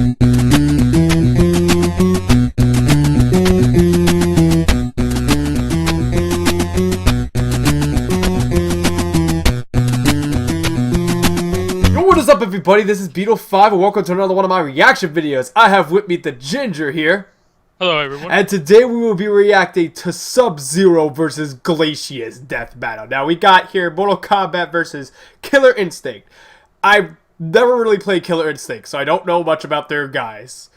What is up, everybody? This is Beetle5 and welcome to another one of my reaction videos. I have with me the Ginger here. Hello, everyone. And today we will be reacting to Sub-Zero versus Glacius death battle. Now we got here Mortal Kombat versus Killer Instinct. I've never really played Killer Instinct, so I don't know much about their guys.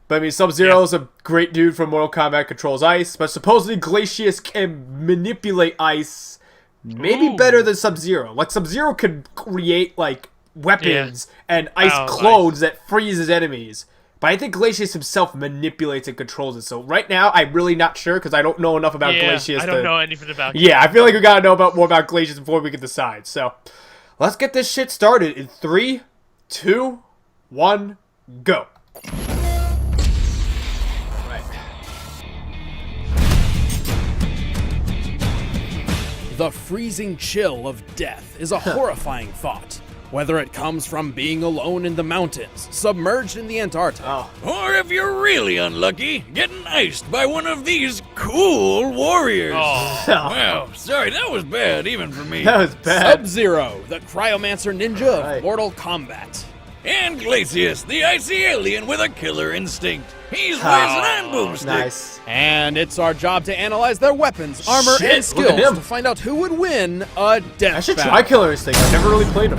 But I mean, Sub-Zero is a great dude from Mortal Kombat, controls ice, but supposedly Glacius can manipulate ice maybe better than Sub-Zero. Like, Sub-Zero can create, like, weapons and ice clones that freezes enemies. But I think Glacius himself manipulates and controls it. So right now, I'm really not sure because I don't know enough about Glacius. I don't know anything about Glacius. Yeah, I feel like we gotta know more about Glacius before we can decide. So let's get this shit started in 3, 2, 1, go. The freezing chill of death is a horrifying thought. Whether it comes from being alone in the mountains, submerged in the Antarctic, or if you're really unlucky, getting iced by one of these cool warriors. Wow, sorry, that was bad even for me. That was bad. Sub-Zero, the cryomancer ninja of Mortal Kombat. And Glacius, the icy alien with a killer instinct. He's with an boomstick. Nice. And it's our job to analyze their weapons, armor, and skills to find out who would win a death I should battle. try Killer Instinct. I've never really played him.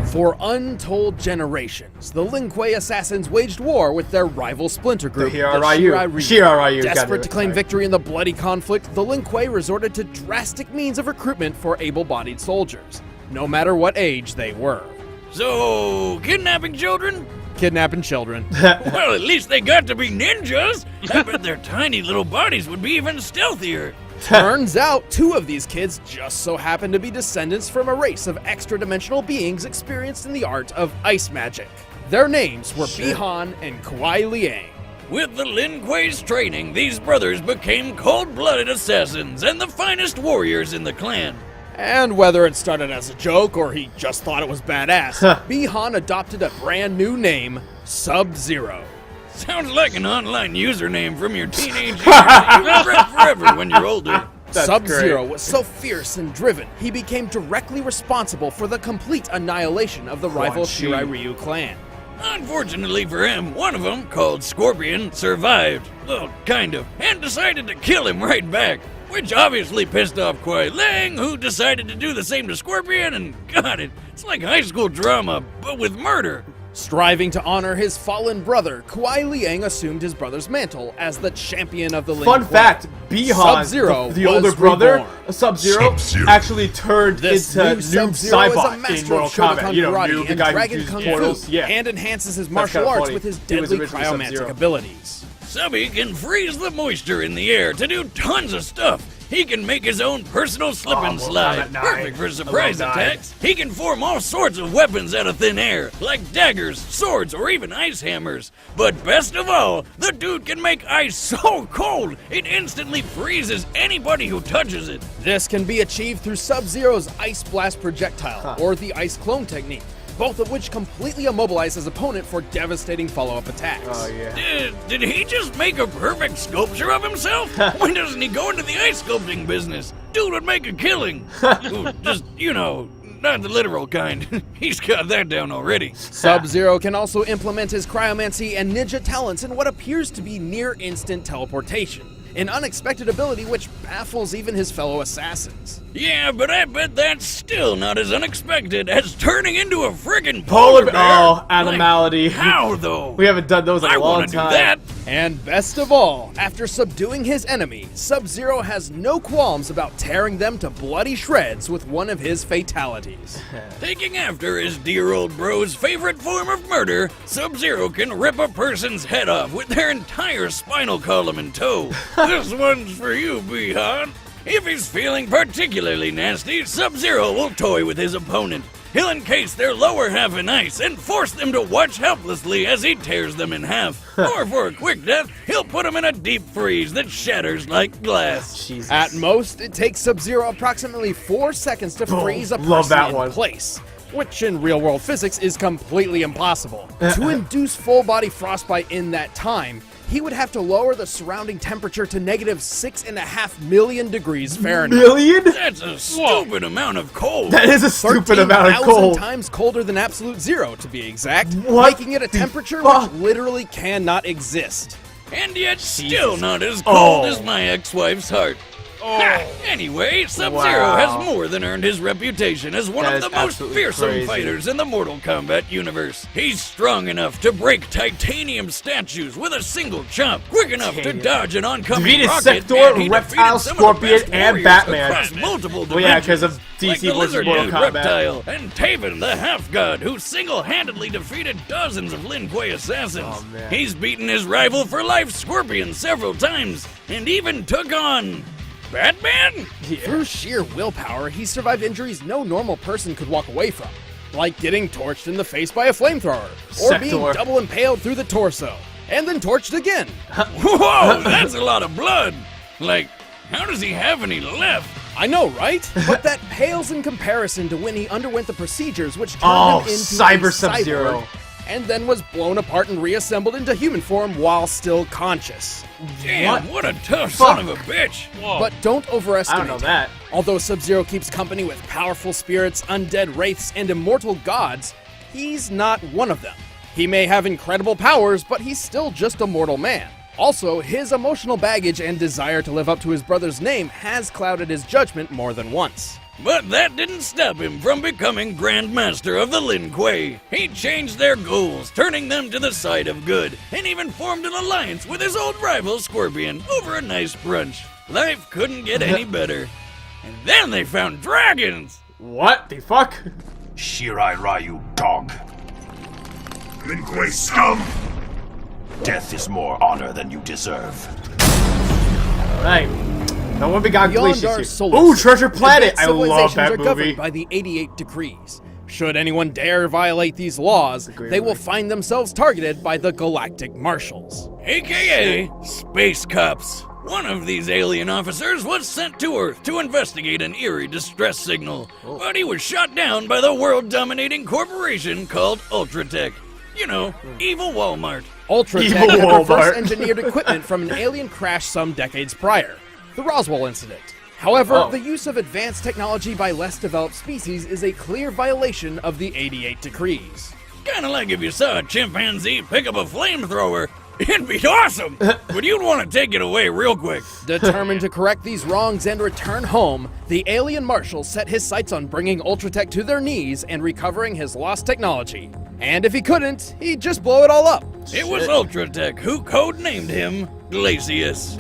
For untold generations, the Lin Kuei assassins waged war with their rival splinter group, the Shirai-Ryu. Desperate to claim victory in the bloody conflict, the Lin Kuei resorted to drastic means of recruitment for able-bodied soldiers, no matter what age they were. So, kidnapping children? Kidnapping children. Well, at least they got to be ninjas. I bet their tiny little bodies would be even stealthier. Turns out, 2 of these kids just so happen to be descendants from a race of extra-dimensional beings experienced in the art of ice magic. Their names were Bi-Han and Kuai Liang. With the Lin Kuei's training, these brothers became cold-blooded assassins and the finest warriors in the clan. And whether it started as a joke or he just thought it was badass, Bi-Han adopted a brand new name, Sub-Zero. Sounds like an online username from your teenage years that you regret forever when you're older. Sub-Zero was so fierce and driven, he became directly responsible for the complete annihilation of the rival Shirai-Ryu clan. Unfortunately for him, one of them, called Scorpion, survived. Well, kind of, and decided to kill him right back. Which obviously pissed off Kuai Liang, who decided to do the same to Scorpion, and got it. It's like high school drama, but with murder. Striving to honor his fallen brother, Kuai Liang assumed his brother's mantle as the champion of the Lin Kuei. Fun fact, Bi-Han, the older brother of Sub-Zero, actually turned into Noob Saibot in Mortal Kombat. You know, Noob, the guy who uses portals. And enhances his martial arts with his deadly cryomantic abilities. Subby can freeze the moisture in the air to do tons of stuff. He can make his own personal slip and slide, perfect for surprise attacks. He can form all sorts of weapons out of thin air, like daggers, swords, or even ice hammers. But best of all, the dude can make ice so cold, it instantly freezes anybody who touches it. This can be achieved through Sub-Zero's Ice Blast projectile, or the Ice Clone technique, both of which completely immobilize his opponent for devastating follow-up attacks. Oh, yeah. Did he just make a perfect sculpture of himself? Why doesn't he go into the ice sculpting business? Dude would make a killing. Ooh, just, you know, not the literal kind. He's got that down already. Sub-Zero can also implement his cryomancy and ninja talents in what appears to be near-instant teleportation, an unexpected ability which baffles even his fellow assassins. Yeah, but I bet that's still not as unexpected as turning into a friggin' polar bear. Oh, animality. Like, how, though? We haven't done those in a long time. Do that. And best of all, after subduing his enemy, Sub-Zero has no qualms about tearing them to bloody shreds with one of his fatalities. Taking after his dear old bro's favorite form of murder, Sub-Zero can rip a person's head off with their entire spinal column in tow. This one's for you, Bi-Han. If he's feeling particularly nasty, Sub-Zero will toy with his opponent. He'll encase their lower half in ice and force them to watch helplessly as he tears them in half. Or for a quick death, he'll put them in a deep freeze that shatters like glass. At most, it takes Sub-Zero approximately 4 seconds to freeze a person in place. which in real-world physics is completely impossible. To induce full-body frostbite in that time, he would have to lower the surrounding temperature to negative 6.5 million degrees Fahrenheit. Million? That's a stupid amount of cold. That is a stupid amount of 13,000 cold. times colder than absolute zero, to be exact, What making it a the temperature fuck? which literally cannot exist. And yet still not as cold Oh. as my ex-wife's heart. Ha! Anyway, Sub-Zero Wow. has more than earned his reputation as one That of is the most absolutely fearsome crazy. fighters in the Mortal Kombat universe. He's strong enough to break titanium statues with a single chomp, quick enough to Titanium. dodge an oncoming Defeated rocket, Sector, and he Reptile, defeated some of the Scorpion, best and warriors Batman. across multiple Well, yeah, 'cause dimensions, of DC like the versus Lizard Mortal Man Kombat. Reptile, and Taven the Half-God, who single-handedly defeated dozens of Lin Kuei assassins. Oh, man. He's beaten his rival for life, Scorpion, several times, and even took on Batman? Through sheer willpower, he survived injuries no normal person could walk away from, like getting torched in the face by a flamethrower, or being Sector. double impaled through the torso, and then torched again. Whoa, that's a lot of blood. Like, how does he have any left? I know, right? But that pales in comparison to when he underwent the procedures which turned Oh, him into Cyber a Sub-Zero. cyborg, and then was blown apart and reassembled into human form while still conscious. Damn, what a tough son of a bitch. Whoa. But don't I overestimate don't know him. that. Although Sub-Zero keeps company with powerful spirits, undead wraiths, and immortal gods, he's not one of them. He may have incredible powers, but he's still just a mortal man. Also, his emotional baggage and desire to live up to his brother's name has clouded his judgment more than once. But that didn't stop him from becoming Grand Master of the Lin Kuei. He changed their goals, turning them to the side of good, and even formed an alliance with his old rival Scorpion over a nice brunch. Life couldn't get any better. And then they found dragons! What the fuck? Shirai Ryu, dog. Lin Kuei scum! Death is more honor than you deserve. Alright. No one we got Beyond Glacius our here. solar Ooh, system, Treasure Planet! advanced I love civilizations that are movie. governed by the 88 decrees. Should anyone dare violate these laws, great they will movie. find themselves targeted by the Galactic Marshals. AKA Space Cops. One of these alien officers was sent to Earth to investigate an eerie distress signal, but he was shot down by the world-dominating corporation called Ultratech. You know, evil Walmart. Ultratech Evil had Walmart. reverse-engineered equipment from an alien crash some decades prior, the Roswell incident. However, Oh. the use of advanced technology by less developed species is a clear violation of the 88 decrees. Kinda like if you saw a chimpanzee pick up a flamethrower. It'd be awesome, but you'd want to take it away real quick. Determined to correct these wrongs and return home, the alien marshal set his sights on bringing Ultratech to their knees and recovering his lost technology. And if he couldn't, he'd just blow it all up. It was Ultratech who codenamed him Glacius.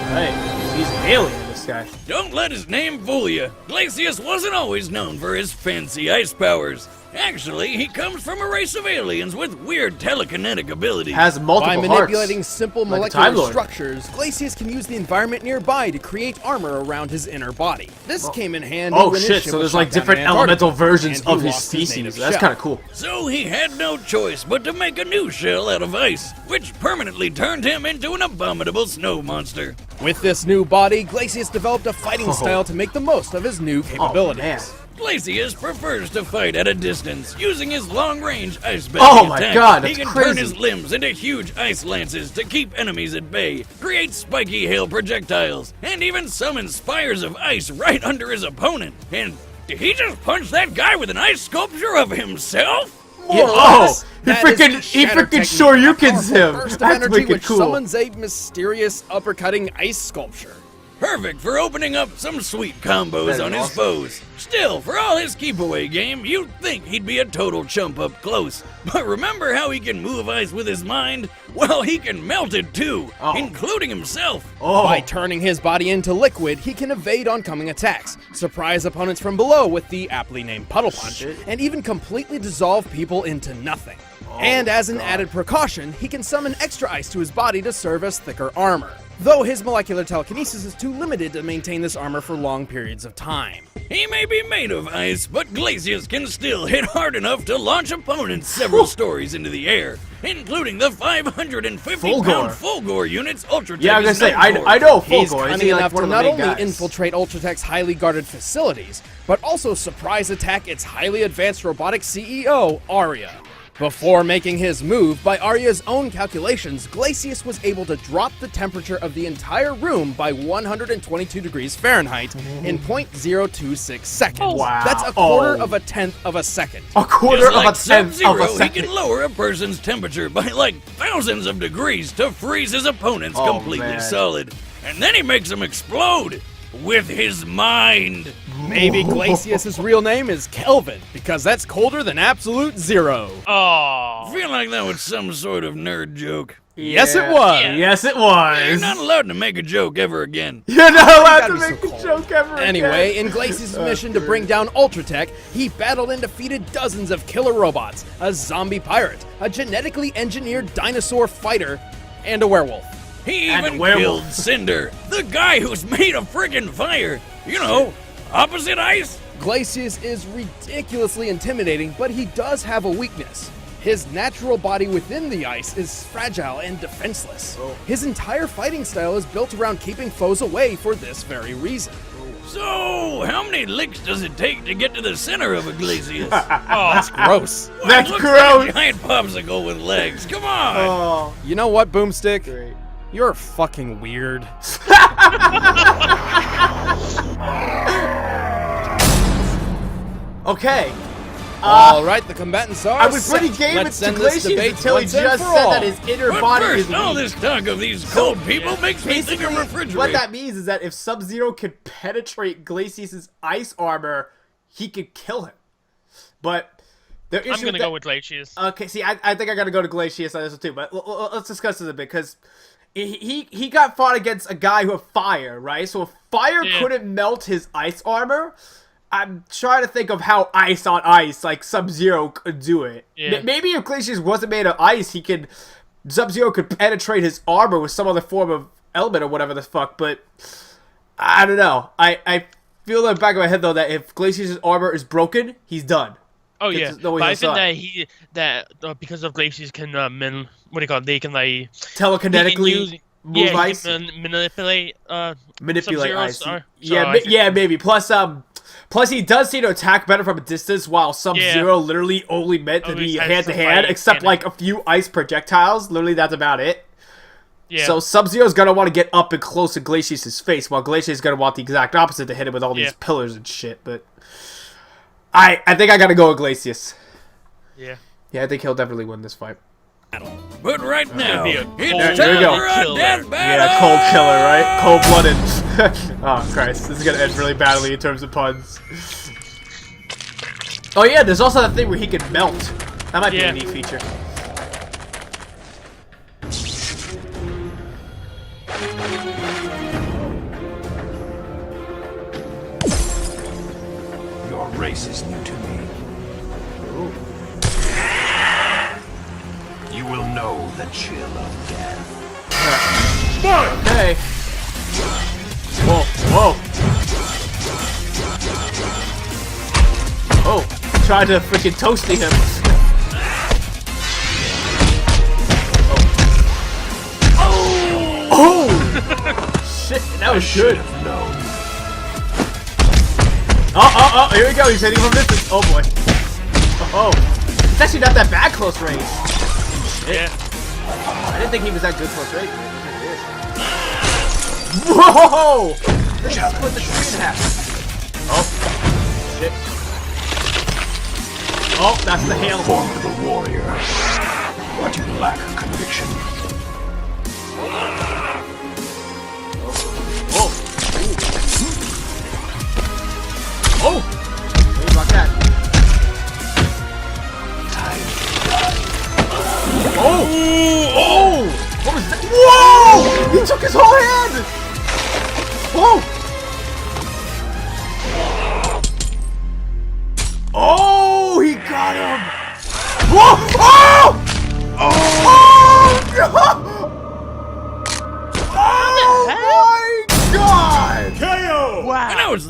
Alright. He's an alien, this guy. Don't let his name fool you. Glacius wasn't always known for his fancy ice powers. Actually, he comes from a race of aliens with weird telekinetic abilities. Has multiple By hearts. manipulating simple Like a Time molecular Lord. structures, Glacius can use the environment nearby to create armor around his inner body. This came in handy Oh when his shit, ship so was there's like shot down different in Antarctica, elemental versions and he of his lost his native species. That's shell. kind of cool. So he had no choice but to make a new shell out of ice, which permanently turned him into an abominable snow monster. With this new body, Glacius developed a fighting style to make the most of his new capabilities. Oh, man. Glacius prefers to fight at a distance, using his long-range ice bending Oh my attack. God, He that's can turn crazy. his limbs into huge ice lances to keep enemies at bay, create spiky hail projectiles, and even summon spires of ice right under his opponent. And did he just punch that guy with an ice sculpture of himself? Yeah, More or oh, less, that is the shatter technique, Shoryukens a powerful him. burst of That's energy wicked which cool. summons a mysterious uppercutting ice sculpture. Perfect for opening up some sweet combos That is on his awesome. foes. Still, for all his keep-away game, you'd think he'd be a total chump up close. But remember how he can move ice with his mind? Well, he can melt it too, Oh. including himself. Oh, By turning his body into liquid, he can evade oncoming attacks, surprise opponents from below with the aptly named Puddle Punch, Shit. and even completely dissolve people into nothing. And as an added precaution, he can summon extra ice to his body to serve as thicker armor. though his molecular telekinesis is too limited to maintain this armor for long periods of time. He may be made of ice, but Glacius can still hit hard enough to launch opponents several stories into the air, including the 550-pound Fulgore unit's Ultratech. Yeah, I was gonna say, I know Fulgore. He's cunning enough to not only infiltrate Ultratech's highly guarded facilities, but also surprise attack its highly advanced robotic CEO, Arya. Before making his move, by Arya's own calculations, Glacius was able to drop the temperature of the entire room by 122 degrees Fahrenheit in 0.026 seconds. Wow. That's a quarter of a tenth of a second. A quarter Just of like a tenth of Sub-Zero, a he second. can lower a person's temperature by like thousands of degrees to freeze his opponents Oh, completely man. solid. And then he makes them explode with his mind. Maybe Glacius's real name is Kelvin, because that's colder than absolute zero. Oh. I feel like that was some sort of nerd joke. Yes, it was. Yes, it You're was. not allowed to make a joke ever again. You're not allowed gotta to be make so a cold. joke ever Anyway, again. in Glacius' mission to bring down Ultratech, he battled and defeated dozens of killer robots, a zombie pirate, a genetically engineered dinosaur fighter, and a werewolf. He And even werewolf. killed Cinder, the guy who's made of friggin' fire. You know, opposite ice. Glacius is ridiculously intimidating, but he does have a weakness. His natural body within the ice is fragile and defenseless. His entire fighting style is built around keeping foes away for this very reason. So, how many licks does it take to get to the center of a Glacius? That's gross. That's Looks gross. like a giant popsicle with legs. Come on. Oh, You know what, Boomstick? great. You're fucking weird. Okay. All right, the combatants are I was pretty set. game Let's with end this Glacius debate until he once and just for said all. that his inner But body first, is all weak. this talk of these cold people makes me think Basically, of refrigerator. what that means is that if Sub-Zero could penetrate Glacius' ice armor, he could kill him. But the issue I'm gonna with go with Glacius. Okay, see, I think I gotta go to Glacius on this one too, but let's discuss this a bit, because he got fought against a guy who had fire, right? So if fire Yeah. couldn't melt his ice armor, I'm trying to think of how ice on ice, like Sub-Zero, could do it. Yeah. Maybe if Glacius wasn't made of ice, Sub-Zero could penetrate his armor with some other form of element or whatever the fuck, but I don't know. I feel in the back of my head, though, that if Glacius' armor is broken, he's done. Oh It's yeah, just no way but I to think stop. that because of Glacius can what do you call it? They can like he Telekinetically move he ice. can manipulate Manipulate Sub-Zero's ice. arm. Yeah, So I think- yeah, maybe. Plus he does seem to attack better from a distance, while Sub-Zero literally only meant to Always be has hand to some hand, light except in it. like a few ice projectiles. Literally, that's about it. Yeah. So Sub-Zero's gonna want to get up and close to Glacius' face, while Glacius is gonna want the exact opposite to hit him with all these Yeah. pillars and shit. But I think I gotta go with Glacius. yeah. Yeah, I think he'll definitely win this fight. But right now, be a it's cold There time we go. for a killer. death battle. Yeah, cold killer, right? Cold-blooded. Oh, Christ. This is going to end really badly in terms of puns. Oh, yeah, there's also that thing where he can melt. That might be a Yeah. neat feature. Your race is new to me. You will know the chill of death. Okay. Whoa, whoa. Oh, tried to freaking toasty him. Oh! Shit, that was good. No. Oh, here we go. He's hitting from distance. Oh, boy. Oh. It's actually not that bad close range. Yeah. I didn't think he was that good close range. Whoa! They just split the screen in half. Oh. Shit. Oh, that's the hail. Formidable warrior. But you lack conviction. Oh. Oh! Hey, block that. Oh! Oh! What was that? Whoa! He took his whole hand! Whoa! Oh! He got him! Whoa! Oh! Oh! Oh! No! Oh!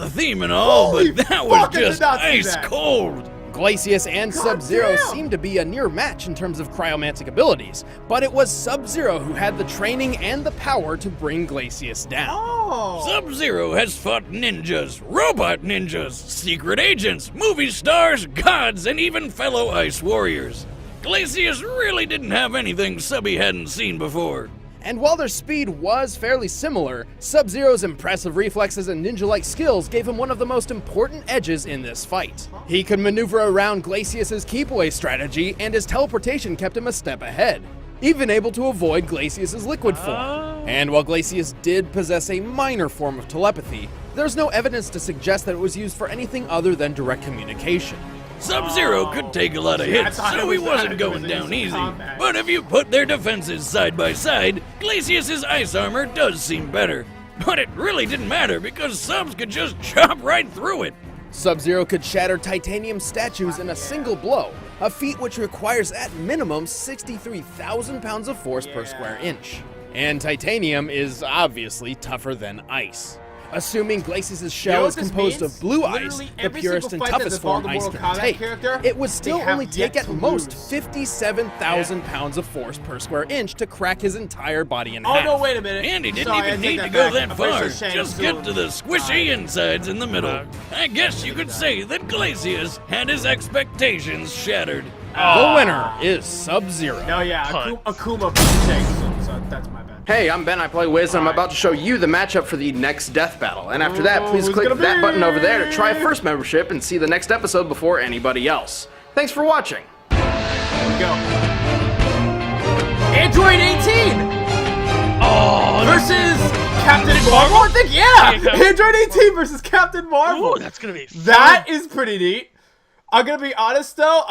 the theme and all, Holy but that fuck, was I did just not see ice that. cold. Glacius and Sub-Zero damn. seemed to be a near match in terms of cryomantic abilities, but it was Sub-Zero who had the training and the power to bring Glacius down. Oh. Sub-Zero has fought ninjas, robot ninjas, secret agents, movie stars, gods, and even fellow ice warriors. Glacius really didn't have anything Subby hadn't seen before. And while their speed was fairly similar, Sub-Zero's impressive reflexes and ninja-like skills gave him one of the most important edges in this fight. He could maneuver around Glacius's keep-away strategy, and his teleportation kept him a step ahead, even able to avoid Glacius's liquid form. And while Glacius did possess a minor form of telepathy, there's no evidence to suggest that it was used for anything other than direct communication. Sub-Zero could take a lot of See, I hits, thought so it he was wasn't that. going It was down in easy. combat. But if you put their defenses side by side, Glacius's ice armor does seem better. But it really didn't matter because Subs could just chop right through it. Sub-Zero could shatter titanium statues in a single blow, a feat which requires at minimum 63,000 pounds of force per square inch. And titanium is obviously tougher than ice. Assuming Glacius' shell is composed of blue ice, the purest and toughest form ice can take, it would still only take at most 57,000 pounds of force per square inch to crack his entire body in Oh half. no! Wait a minute. And he didn't Sorry, I even take need to that go back. that I'm pretty far. sure Shane Just was get to the squishy insides in the middle. I guess you could say that Glacius had his expectations shattered. The winner is Sub-Zero. No, yeah, Punch. Akuma beat Shane, so that's my bad. Hey, I'm Ben, I play Wiz, and I'm about to show you the matchup for the next death battle. And after that, please who's click gonna that be? button over there to try first membership and see the next episode before anybody else. Thanks for watching. Here we go. Android 18 versus Captain Marvel. I think, yeah. Android 18 versus Captain Marvel. Ooh, that's gonna be fun. That is pretty neat. I'm gonna be honest though,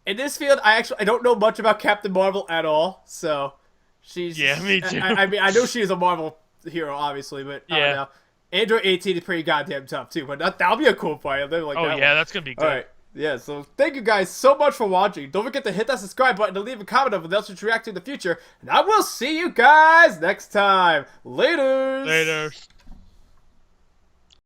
in this field, I don't know much about Captain Marvel at all. So she's Yeah, me too. I mean, I know she is a Marvel hero, obviously, but I don't Yeah. know. Android 18 is pretty goddamn tough too, but that'll be a cool fight. I'll never like Oh that yeah, one. that's gonna be good. All right. Yeah, so thank you guys so much for watching. Don't forget to hit that subscribe button to leave a comment of what else you should react to in the future. And I will see you guys next time. Laters! Later.